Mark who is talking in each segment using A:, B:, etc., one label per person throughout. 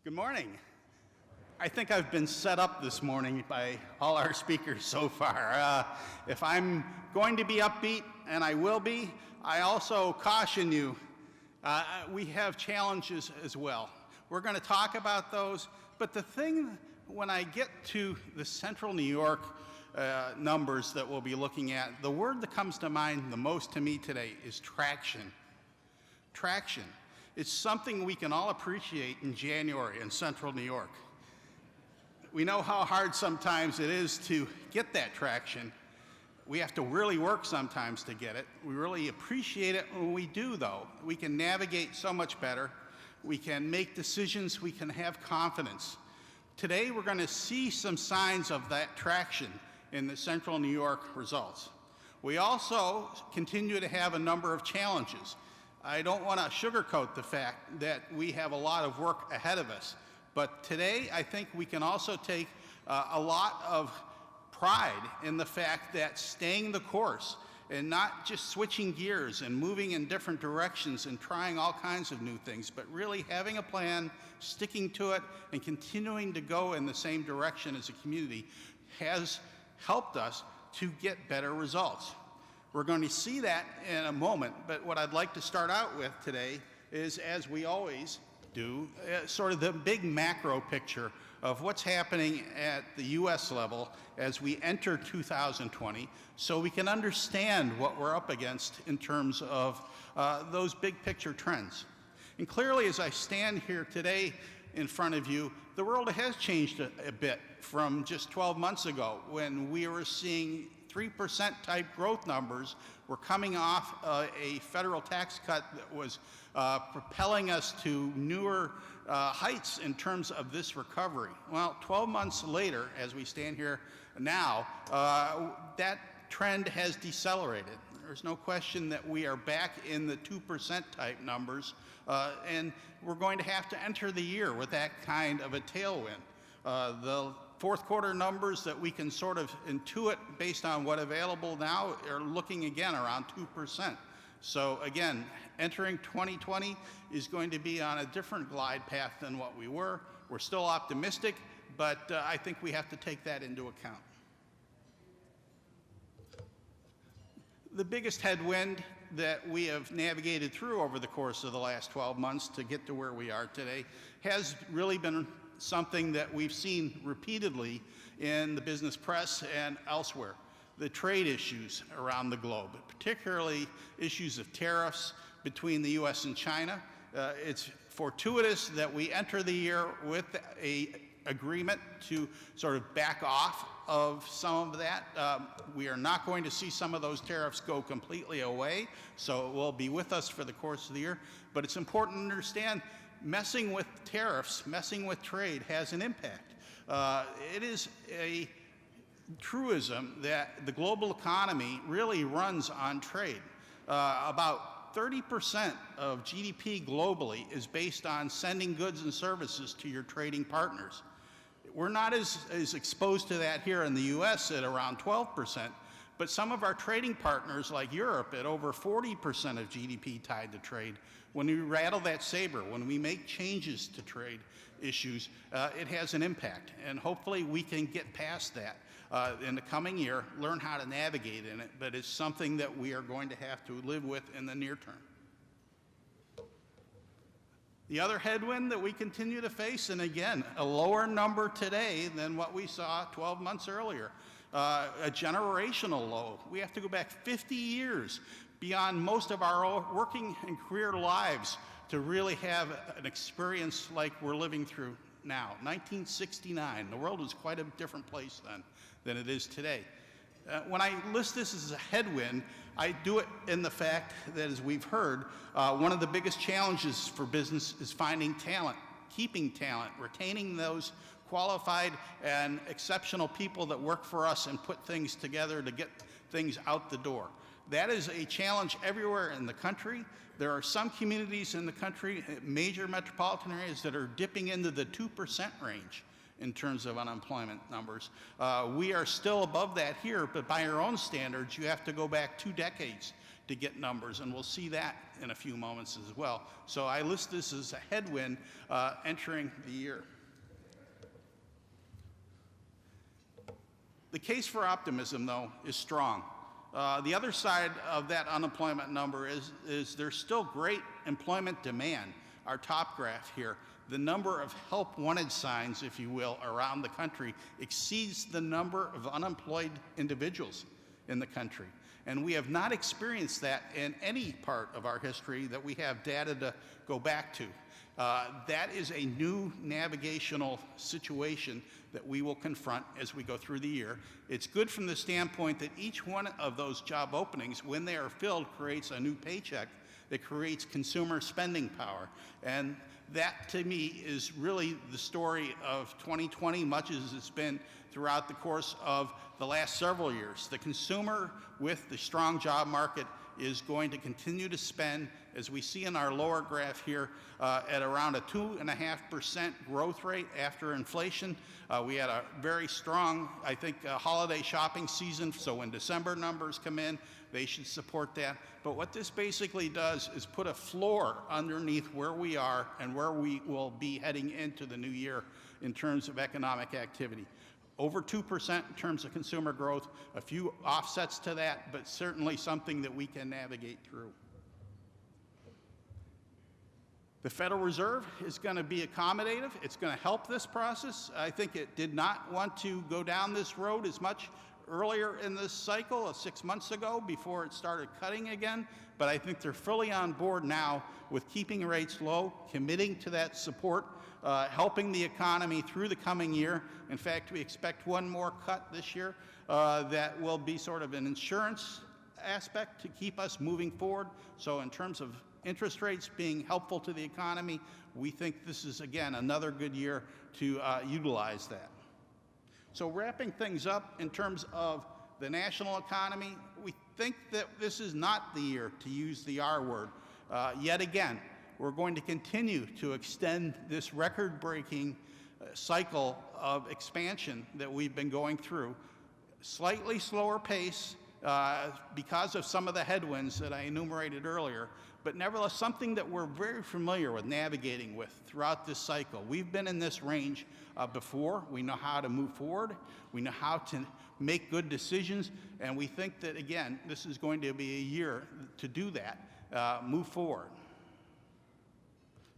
A: Good morning. I think I've been set up this morning by all our speakers so far. If I'm going to be upbeat, and I will be, I also caution you, we have challenges as well. We're going to talk about those, but the thing, when I get to the Central New York numbers that we'll be looking at, the word that comes to mind the most to me today is traction. Traction. It's something we can all appreciate in January in Central New York. We know how hard sometimes it is to get that traction. We have to really work sometimes to get it. We really appreciate it when we do, though. We can navigate so much better. We can make decisions. We can have confidence. Today, we're going to see some signs of that traction in the Central New York results. We also continue to have a number of challenges. I don't want to sugarcoat the fact that we have a lot of work ahead of us, but today I think we can also take a lot of pride in the fact that staying the course and not just switching gears and moving in different directions and trying all kinds of new things, but really having a plan, sticking to it, and continuing to go in the same direction as a community has helped us to get better results. We're going to see that in a moment, but what I'd like to start out with today is, as we always do, sort of the big macro picture of what's happening at the U.S. level as we enter 2020, so we can understand what we're up against in terms of those big picture trends. And clearly, as I stand here today in front of you, the world has changed a bit from just 12 months ago when we were seeing 3% type growth numbers. Were coming off a federal tax cut that was propelling us to newer heights in terms of this recovery. Well, 12 months later, as we stand here now, that trend has decelerated. There's no question that we are back in the 2% type numbers, and we're going to have to enter the year with that kind of a tailwind. The fourth quarter numbers that we can sort of intuit based on what available now are looking again around 2%. So again, entering 2020 is going to be on a different glide path than what we were. We're still optimistic, but I think we have to take that into account. The biggest headwind that we have navigated through over the course of the last 12 months to get to where we are today has really been something that we've seen repeatedly in the business press and elsewhere, the trade issues around the globe, particularly issues of tariffs between the U.S. and China. It's fortuitous that we enter the year with an agreement to sort of back off of some of that. We are not going to see some of those tariffs go completely away, so it will be with us for the course of the year. But it's important to understand messing with tariffs, messing with trade has an impact. It is a truism that the global economy really runs on trade. About 30% of GDP globally is based on sending goods and services to your trading partners. We're not as exposed to that here in the U.S. at around 12%, but some of our trading partners like Europe at over 40% of GDP tied to trade. When we rattle that saber, when we make changes to trade issues, it has an impact. And hopefully we can get past that in the coming year, learn how to navigate in it, but it's something that we are going to have to live with in the near term. The other headwind that we continue to face, and again, a lower number today than what we saw 12 months earlier, a generational low. We have to go back 50 years beyond most of our working and career lives to really have an experience like we're living through now. 1969, the world was quite a different place then than it is today. When I list this as a headwind, I do it in the fact that, as we've heard, one of the biggest challenges for business is finding talent, keeping talent, retaining those qualified and exceptional people that work for us and put things together to get things out the door. That is a challenge everywhere in the country. There are some communities in the country, major metropolitan areas, that are dipping into the 2% range in terms of unemployment numbers. We are still above that here, but by our own standards, you have to go back 2 decades to get numbers, and we'll see that in a few moments as well. So I list this as a headwind entering the year. The case for optimism, though, is strong. The other side of that unemployment number is there's still great employment demand. Our top graph here, the number of help wanted signs, if you will, around the country exceeds the number of unemployed individuals in the country. And we have not experienced that in any part of our history that we have data to go back to. That is a new navigational situation that we will confront as we go through the year. It's good from the standpoint that each one of those job openings, when they are filled, creates a new paycheck that creates consumer spending power. And that, to me, is really the story of 2020, much as it's been throughout the course of the last several years. The consumer with the strong job market is going to continue to spend, as we see in our lower graph here, at around a 2.5% growth rate after inflation. We had a very strong, I think, holiday shopping season, so when December numbers come in, they should support that. But what this basically does is put a floor underneath where we are and where we will be heading into the new year in terms of economic activity. Over 2% in terms of consumer growth, a few offsets to that, but certainly something that we can navigate through. The Federal Reserve is going to be accommodative. It's going to help this process. I think it did not want to go down this road as much earlier in this cycle, 6 months ago, before it started cutting again. But I think they're fully on board now with keeping rates low, committing to that support, helping the economy through the coming year. In fact, we expect one more cut this year that will be sort of an insurance aspect to keep us moving forward. So in terms of interest rates being helpful to the economy, we think this is, again, another good year to utilize that. So wrapping things up in terms of the national economy, we think that this is not the year to use the R word. Yet again, we're going to continue to extend this record-breaking cycle of expansion that we've been going through. Slightly slower pace because of some of the headwinds that I enumerated earlier, but nevertheless something that we're very familiar with navigating with throughout this cycle. We've been in this range before. We know how to move forward. We know how to make good decisions, and we think that, again, this is going to be a year to do that, move forward.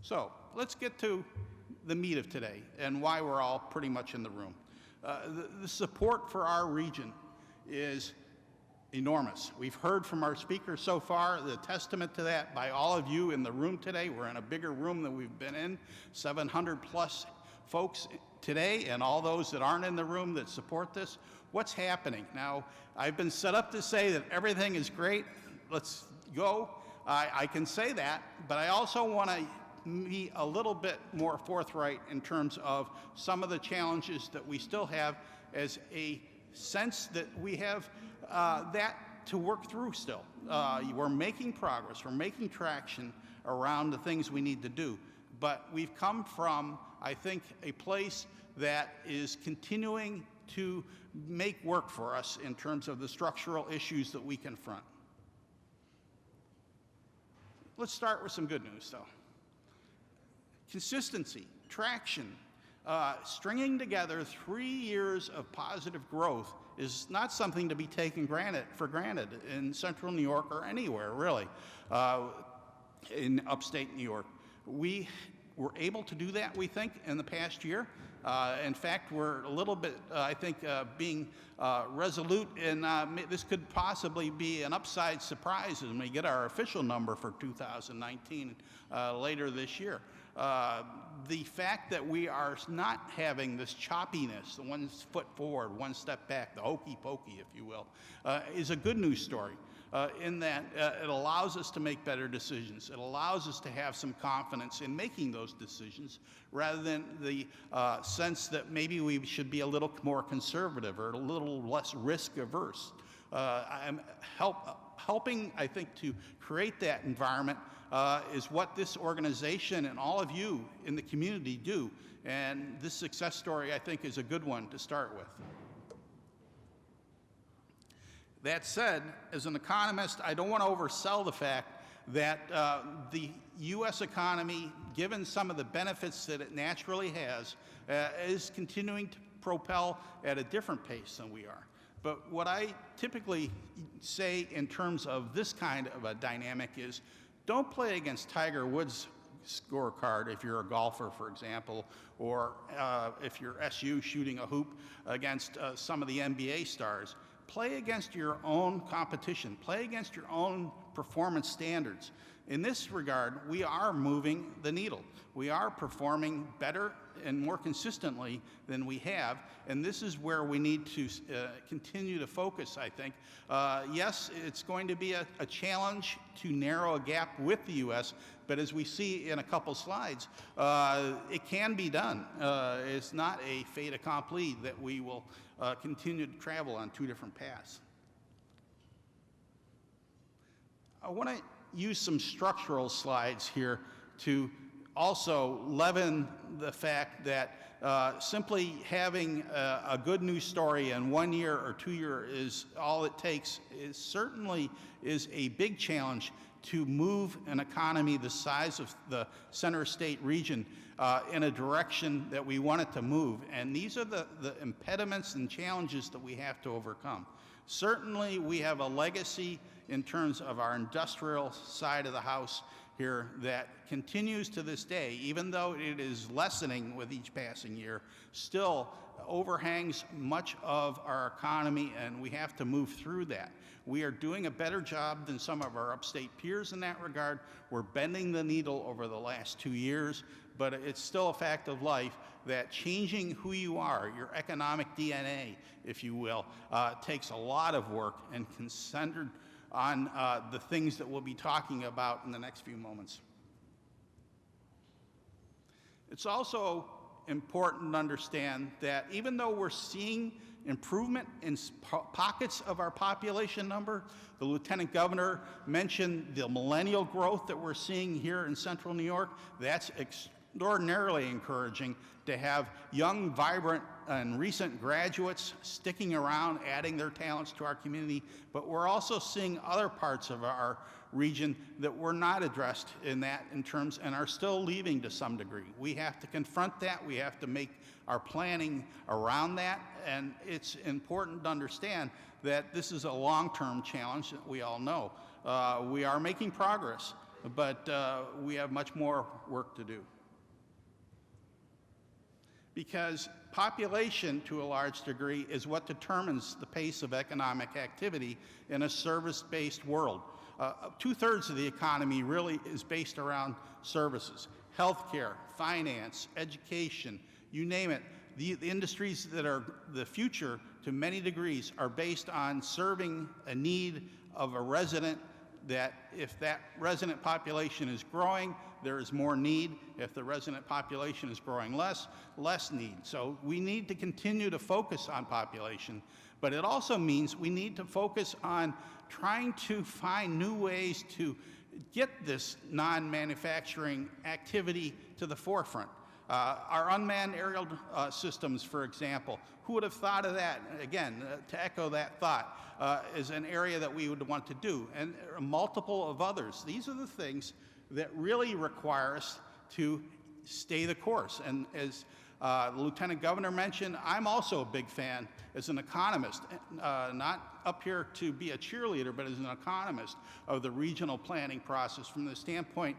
A: So let's get to the meat of today and why we're all pretty much in the room. The support for our region is enormous. We've heard from our speakers so far, the testament to that by all of you in the room today. We're in a bigger room than we've been in, 700 plus folks today, and all those that aren't in the room that support this. What's happening? Now, I've been set up to say that everything is great. Let's go. I can say that, but I also want to be a little bit more forthright in terms of some of the challenges that we still have, as a sense that we have that to work through still. We're making progress, we're making traction around the things we need to do, but we've come from, I think, a place that is continuing to make work for us in terms of the structural issues that we confront. Let's start with some good news, though. Consistency, traction, stringing together 3 years of positive growth is not something to be taken for granted in central New York or anywhere, really, in upstate New York. We were able to do that, we think, in the past year. In fact, we're a little bit, I think, being resolute in this could possibly be an upside surprise when we get our official number for 2019 later this year. The fact that we are not having this choppiness, the 1 foot forward, 1 step back, the hokey pokey, if you will, is a good news story in that it allows us to make better decisions. It allows us to have some confidence in making those decisions rather than the sense that maybe we should be a little more conservative or a little less risk averse. I'm helping, I think, to create that environment is what this organization and all of you in the community do. And this success story, I think, is a good one to start with. That said, as an economist, I don't want to oversell the fact that the U.S. economy, given some of the benefits that it naturally has, is continuing to propel at a different pace than we are. But what I typically say in terms of this kind of a dynamic is, don't play against Tiger Woods' scorecard if you're a golfer, for example, or if you're SU shooting a hoop against some of the NBA stars. Play against your own competition. Play against your own performance standards. In this regard, we are moving the needle. We are performing better and more consistently than we have, and this is where we need to continue to focus, I think. Yes, it's going to be a challenge to narrow a gap with the U.S., but as we see in a couple slides, it can be done. It's not a fait accompli that we will continue to travel on two different paths. I want to use some structural slides here to also leaven the fact that simply having a good news story in 1 year or 2 years is all it takes. It certainly is a big challenge to move an economy the size of the center state region in a direction that we want it to move. And these are the impediments and challenges that we have to overcome. Certainly, we have a legacy in terms of our industrial side of the house here that continues to this day, even though it is lessening with each passing year, still overhangs much of our economy, and we have to move through that. We are doing a better job than some of our upstate peers in that regard. We're bending the needle over the last 2 years, but it's still a fact of life that changing who you are, your economic DNA, if you will, takes a lot of work and centered on the things that we'll be talking about in the next few moments. It's also important to understand that even though we're seeing improvement in pockets of our population number, the Lieutenant Governor mentioned the millennial growth that we're seeing here in central New York. That's extraordinarily encouraging to have young, vibrant, and recent graduates sticking around, adding their talents to our community. But we're also seeing other parts of our region that were not addressed in terms and are still leaving to some degree. We have to confront that. We have to make our planning around that. And it's important to understand that this is a long-term challenge that we all know. We are making progress, but we have much more work to do. Because population, to a large degree, is what determines the pace of economic activity in a service-based world. 2/3 of the economy really is based around services: healthcare, finance, education, you name it. The industries that are the future, to many degrees, are based on serving a need of a resident, that if that resident population is growing, there is more need. If the resident population is growing less need. So we need to continue to focus on population, but it also means we need to focus on trying to find new ways to get this non-manufacturing activity to the forefront. Our unmanned aerial systems, for example, who would have thought of that? Again, to echo that thought, is an area that we would want to do, and multiple of others. These are the things that really require us to stay the course. And as the Lieutenant Governor mentioned, I'm also a big fan as an economist, not up here to be a cheerleader, but as an economist of the regional planning process from the standpoint,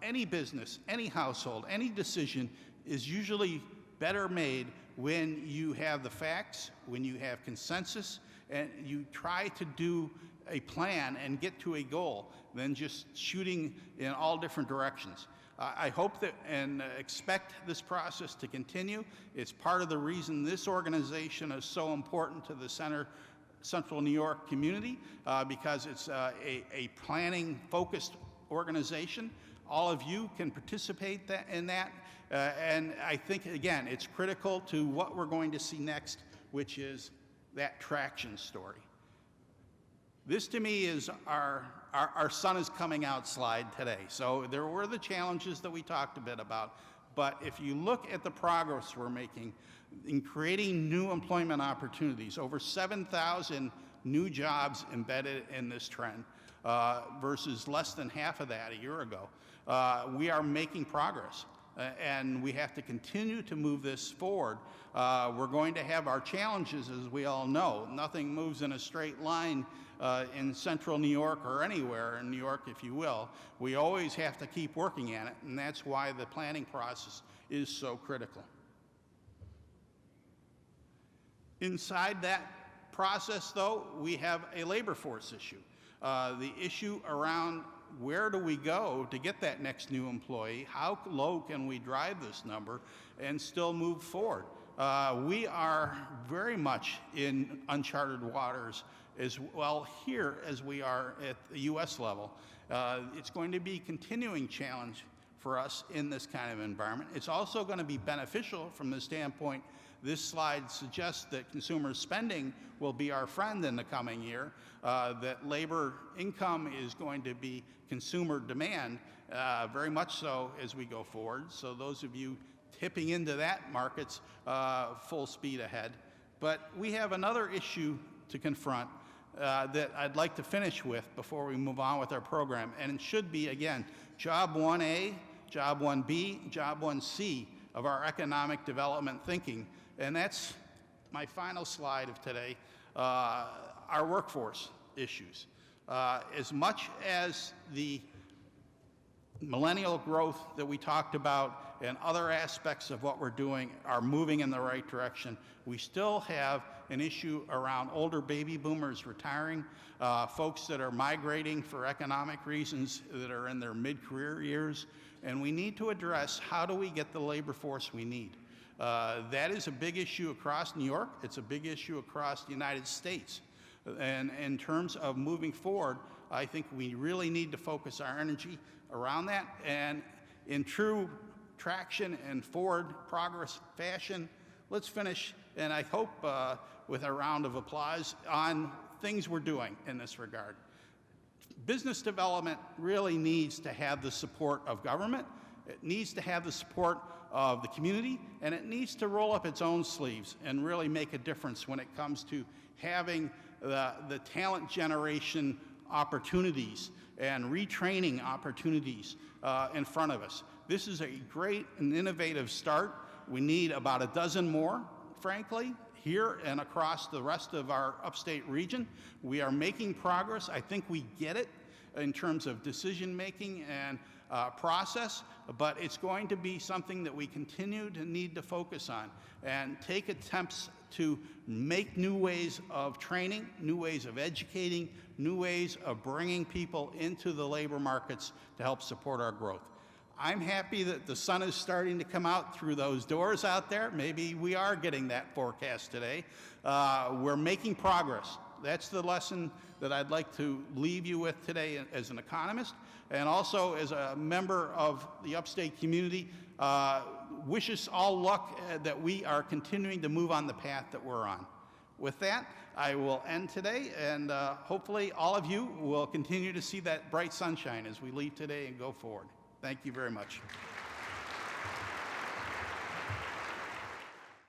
A: any business, any household, any decision is usually better made when you have the facts, when you have consensus, and you try to do a plan and get to a goal than just shooting in all different directions. I hope that and expect this process to continue. It's part of the reason this organization is so important to the Central New York community, because it's a planning-focused organization. All of you can participate in that, and I think, again, it's critical to what we're going to see next, which is that traction story. This, to me, is our sun is coming out slide today. So there were the challenges that we talked a bit about, but if you look at the progress we're making in creating new employment opportunities, over 7,000 new jobs embedded in this trend versus less than half of that a year ago. We are making progress, and we have to continue to move this forward. We're going to have our challenges, as we all know. Nothing moves in a straight line in central New York or anywhere in New York, if you will. We always have to keep working at it, and that's why the planning process is so critical. Inside that process, though, we have a labor force issue. The issue around where do we go to get that next new employee? How low can we drive this number and still move forward? We are very much in uncharted waters as well here as we are at the U.S. level. It's going to be a continuing challenge for us in this kind of environment. It's also going to be beneficial from the standpoint this slide suggests that consumer spending will be our friend in the coming year, that labor income is going to be consumer demand, very much so as we go forward. So those of you tipping into that market's full speed ahead. But we have another issue to confront that I'd like to finish with before we move on with our program, and it should be, again, job 1A, job 1B, job 1C of our economic development thinking. And that's my final slide of today, our workforce issues. As much as the millennial growth that we talked about and other aspects of what we're doing are moving in the right direction, we still have an issue around older baby boomers retiring, folks that are migrating for economic reasons that are in their mid-career years, and we need to address how do we get the labor force we need. That is a big issue across New York. It's a big issue across the United States. And in terms of moving forward, I think we really need to focus our energy around that. And in true traction and forward progress fashion, let's finish, and I hope with a round of applause on things we're doing in this regard. Business development really needs to have the support of government. It needs to have the support of the community, and it needs to roll up its own sleeves and really make a difference when it comes to having the talent generation opportunities and retraining opportunities in front of us. This is a great and innovative start. We need about a dozen more, frankly, here and across the rest of our upstate region. We are making progress. I think we get it in terms of decision making and process, but it's going to be something that we continue to need to focus on and take attempts to make new ways of training, new ways of educating, new ways of bringing people into the labor markets to help support our growth. I'm happy that the sun is starting to come out through those doors out there. Maybe we are getting that forecast today. We're making progress. That's the lesson that I'd like to leave you with today as an economist, and also as a member of the upstate community. Wish us all luck that we are continuing to move on the path that we're on. With that, I will end today, and hopefully all of you will continue to see that bright sunshine as we leave today and go forward. Thank you very much.